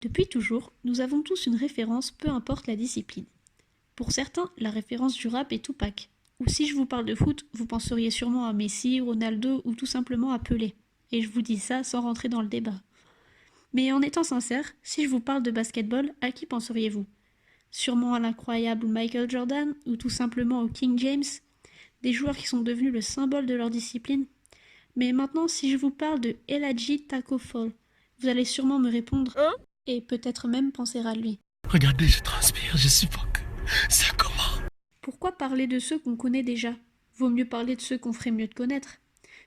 Depuis toujours, nous avons tous une référence, peu importe la discipline. Pour certains, la référence du rap est Tupac. Ou si je vous parle de foot, vous penseriez sûrement à Messi, Ronaldo ou tout simplement à Pelé. Et je vous dis ça sans rentrer dans le débat. Mais en étant sincère, si je vous parle de basketball, à qui penseriez-vous? Sûrement à l'incroyable Michael Jordan ou tout simplement au King James, des joueurs qui sont devenus le symbole de leur discipline. Mais maintenant, si je vous parle de Eladji Taco Fall, vous allez sûrement me répondre et peut-être même penser à lui. Regardez, je transpire, je suffoque. C'est comment? Pourquoi parler de ceux qu'on connaît déjà? Vaut mieux parler de ceux qu'on ferait mieux de connaître.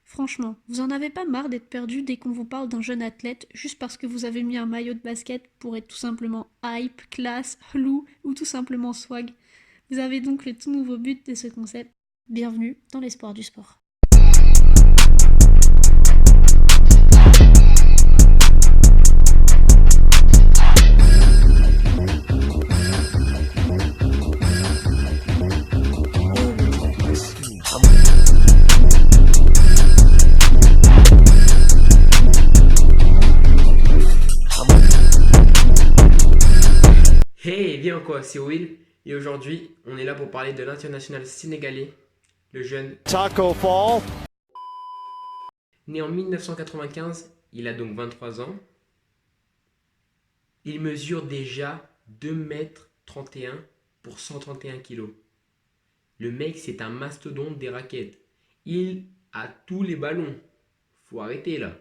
Franchement, vous en avez pas marre d'être perdu dès qu'on vous parle d'un jeune athlète juste parce que vous avez mis un maillot de basket pour être tout simplement hype, classe, loup ou tout simplement swag. Vous avez donc le tout nouveau but de ce concept. Bienvenue dans l'espoir du sport. Hey, bien quoi, c'est Will et aujourd'hui on est là pour parler de l'international sénégalais, le jeune Taco Fall. né en 1995, il a donc 23 ans. Il mesure déjà 2 m 31 pour 131 kg. Le mec c'est un mastodonte des raquettes. Il a tous les ballons. Faut arrêter là.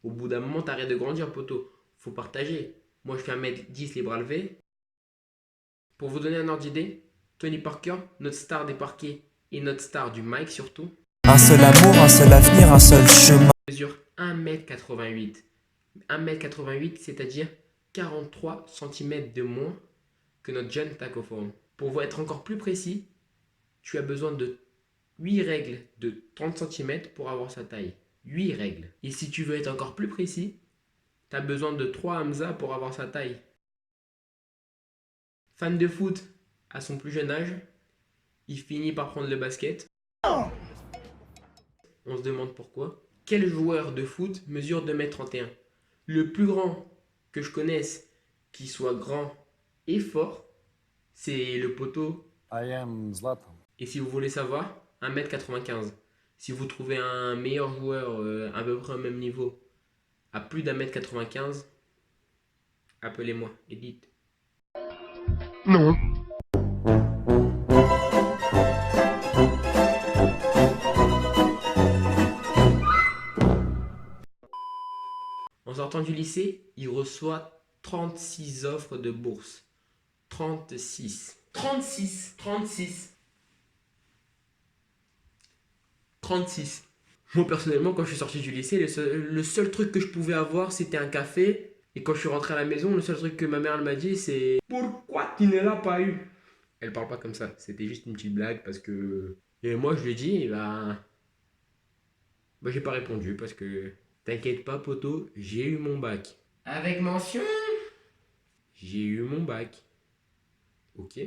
Au bout d'un moment t'arrêtes de grandir poteau. Faut partager. Moi je fais 1 m 10 les bras levés. Pour vous donner un ordre d'idée, Tony Parker, notre star des parquets et notre star du mic surtout, Un seul amour, un seul avenir, un seul chemin. mesure 1 m 88. 1 m 88, c'est-à-dire 43 cm de moins que notre jeune Taco Fall. Pour vous être encore plus précis, tu as besoin de 8 règles de 30 cm pour avoir sa taille. 8 règles. Et si tu veux être encore plus précis, tu as besoin de 3 Hamza pour avoir sa taille. Fan de foot à son plus jeune âge, il finit par prendre le basket. On se demande pourquoi. Quel joueur de foot mesure 2 m 31? Le plus grand que je connaisse qui soit grand et fort, c'est le poteau. I am Zlatan. Et si vous voulez savoir, 1 m 95. Si vous trouvez un meilleur joueur à peu près au même niveau, à plus d'1 m 95, appelez-moi et dites. Non. En sortant du lycée, il reçoit 36 offres de bourse. 36. 36. 36. 36. Moi personnellement, quand je suis sorti du lycée, le seul truc que je pouvais avoir, c'était un café. Et quand je suis rentré à la maison, le seul truc que ma mère elle m'a dit, c'est pourquoi tu ne l'as pas eu? Elle parle pas comme ça, c'était juste une petite blague parce que... Et moi je lui ai dit, bah j'ai pas répondu parce que... T'inquiète pas poto, j'ai eu mon bac. Avec mention? J'ai eu mon bac. Ok?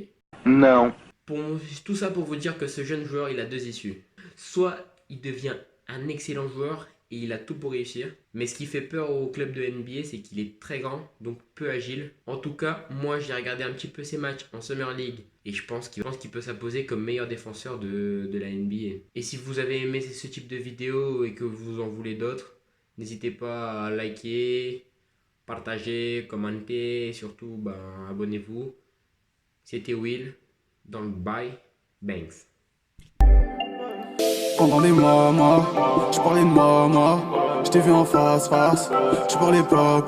Non. Tout ça pour vous dire que ce jeune joueur, il a deux issues. Soit il devient un excellent joueur et il a tout pour réussir. Mais ce qui fait peur au club de NBA, c'est qu'il est très grand, donc peu agile. En tout cas, moi j'ai regardé un petit peu ses matchs en Summer League. Et je pense qu'il peut s'imposer comme meilleur défenseur de la NBA. Et si vous avez aimé ce type de vidéo et que vous en voulez d'autres, n'hésitez pas à liker, partager, commenter et surtout abonnez-vous. C'était Will dans le Bye Banks. Pendant des mois, je parlais de moi, je t'ai vu en face, tu parlais pas.